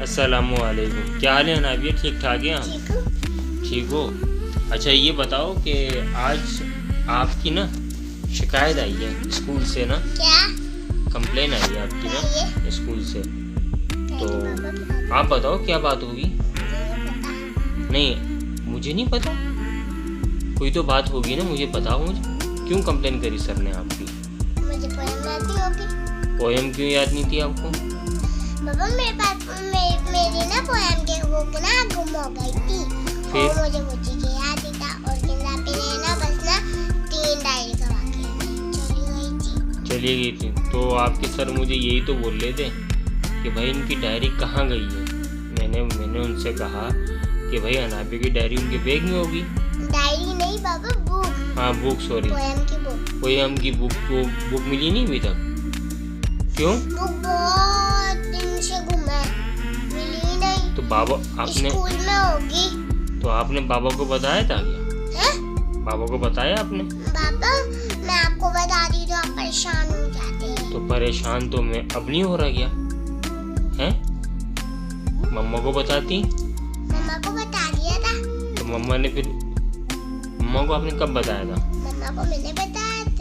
अस्सलामुअलैकुम। क्या हाल है अनाबिया? ठीक ठाक है आप? ठीक हो? अच्छा ये बताओ कि आज आपकी ना शिकायत आई है स्कूल से ना? क्या? कंप्लेन आई है आपकी ना स्कूल से। तो आप बताओ क्या बात होगी? नहीं मुझे नहीं पता, कोई तो बात होगी ना, मुझे बताओ। मुझे क्यों कंप्लेन करी सर ने आपकी? मुझे पोएम आती होगी। पोएम क्यों याद नहीं थी आपको? बाबा मेरे पास मेरी ना पोएम के बुक ना गुम हो गई थी। फिर? और मुझे वो चीज़ याद ही था और किताब पे ना बस ना 3 डायरी करवा के चली गई थी। तो आपके सर मुझे यही तो बोल रहे थे कि भाई इनकी डायरी कहाँ गई है। मैंने उनसे कहा कि भाई अनाबिया की डायरी उनके बैग में होगी। डायरी नहीं बाबा, बुक। हाँ बुक, सॉरी, पोएम की बुक। पोएम की बुक। वो बुक मिली नहीं अभी तक? क्यों? बुक बहुत दिन से गुम है, मिली नहीं। तो बाबा आपने स्कूल में होगी। तो आपने बाबा को बताया था क्या? हैं? बाबा को बताया आपने? बाबा मैं आपको बता दी तो आप परेशान हो जाते हैं। तो परेशान तो मैं अब नहीं हो रहा क्या हैं? मम्मा को बताती? मम्मा को बता दिया था। तो मम्मा को आपने कब बताया था? मम्मा को मैंने बताया था।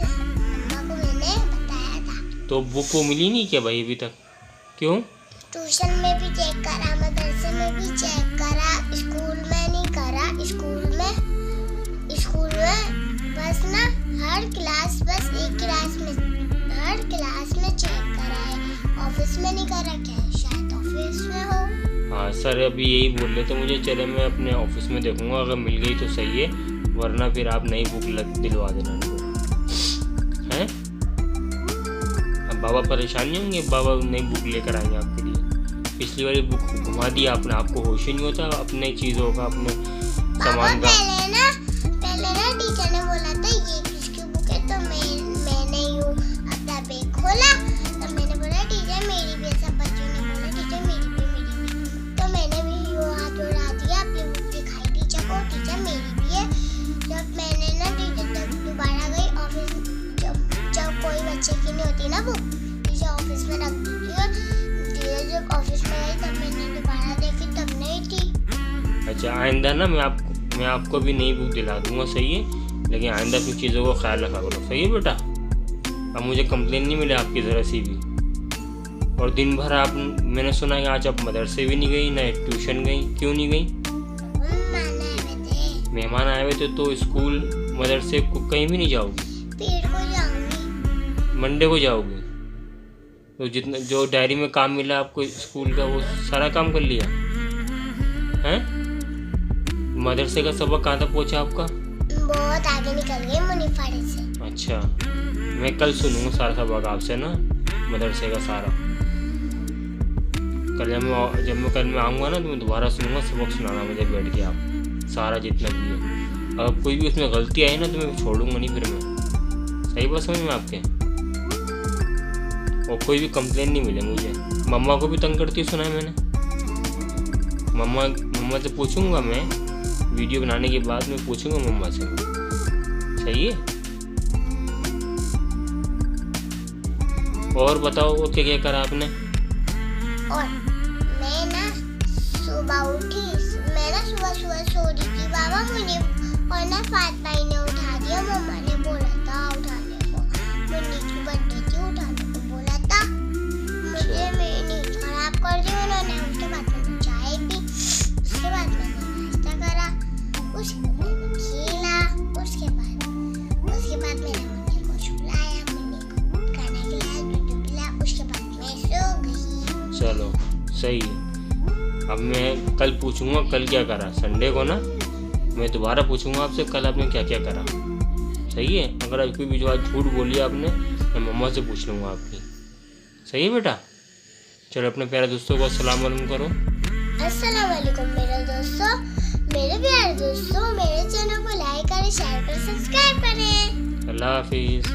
तो बुक को मिली नहीं क्या भाई अभी तक? क्यों? ट्यूशन में भी चेक करा, मदरसे में भी चेक करा, स्कूल में नहीं करा। स्कूल में बस ना हर क्लास में चेक करा है। ऑफिस में नहीं करा क्या? शायद ऑफिस में हो। हाँ सर अभी यही बोल रहे थे मुझे। चले मैं अपने ऑफिस में देखूंगा, अगर मिल गई तो सही है, वरना फिर आप नई बुक दिलवा देना उनको, हैं? अब बाबा परेशान नहीं होंगे? बाबा नई बुक लेकर आएंगे आपके लिए। पिछली वाली बुक घुमा दी आपने, आपको होश ही नहीं होता अपने चीज़ों का, अपने सामान का। पहले ना टीचर ने बोला था ये किसकी बुक है, तो मैंने यूँ अपना बैग खोला तो मैंने बोला टीचर मेरी भी। सब बच्चों ने बोला टीचर मेरी भी। तो मैंने भी यूँ हाथ उड़ा दिया, अपनी बुक दिखाई टीचर को, टीचर मेरी भी है। जब मैंने ना टीचर तक दोबारा गई ऑफिस, जब कोई बच्चे की नहीं होती ना बुक, टीचर ऑफिस में रख दी थी। जब ऑफिस में गई तब मैंने दोबारा देखी, तब नहीं थी। अच्छा आइंदा ना मैं आपको भी नई बुक दिला दूंगा, सही है? लेकिन आइंदा कुछ चीज़ों को ख्याल रखा करो, सही है बेटा? अब मुझे कंप्लेन नहीं मिले आपकी ज़रा सी भी। और दिन भर मैंने सुना है आज आप मदरसे भी नहीं गई, ना ट्यूशन गई। क्यों नहीं गई? मेहमान आए हुए थे तो स्कूल मदरसे को कहीं भी नहीं जाओगी? पेड़ को जाऊंगी। मंडे को जाओगी? तो जितना जो डायरी में काम मिला आपको स्कूल का वो सारा काम कर लिया हैं? मदरसे का सबक कहाँ तक पहुँचा आपका? बहुत आगे निकल गए मुनीफाड़े से। अच्छा मैं कल सुनूंगा सारा सबक आपसे ना, मदरसे का सारा। जब मैं आऊँगा ना तो मैं दोबारा सुनूंगा, सबक सुनाना मुझे बैठ के आप सारा जितना भी है। अगर कोई भी उसमें गलती आई ना तो मैं छोड़ूंगा नहीं फिर मैं। सही बात समझ में आपके? और कोई भी कंप्लेन नहीं मिले मुझे। मम्मा को भी तंग करती सुना है मैंने। मम्मा से पूछूंगा मैं, वीडियो बनाने के बाद मैं पूछूंगा मम्मा से। सही है? और बताओ वो क्या क्या करा आपने? और मैं ना सुबह उठी, मैं ना सुबह सो रही थी बाबा, मुझे और ना फातिमा ने उठा दिया। मम्मा ने बोला था उठाने को, मुन्नी की बर्थडे थी, उठाने को बोला था मुझे। मेरी नींद खराब कर दी उन्होंने। उसके बाद मैंने चाय पी, उसके बाद मैंने नाश्ता करा, उसके बाद मैंने खेला, उसके बाद मैंने मुन्नी को सुलाया, मुन्नी को खाना खिलाया, दूध पिलाया, उसके बाद मैं सो गई। चलो सही है। अब मैं कल पूछूंगा कल क्या करा, संडे को ना मैं दोबारा पूछूंगा आपसे कल आपने क्या क्या करा। सही है? अगर कोई भी जो आज झूठ बोली आपने, मैं मम्मा से पूछ लूँगा आपकी। सही है बेटा? चलो अपने प्यारे दोस्तों को अस्सलाम वालेकुम करो। अस्सलाम वालेकुम मेरे दोस्तों, मेरे प्यारे दोस्तों। मेरे चैनल को लाइक करें, शेयर करें, सब्सक्राइब करें। अल्लाह हाफिज़।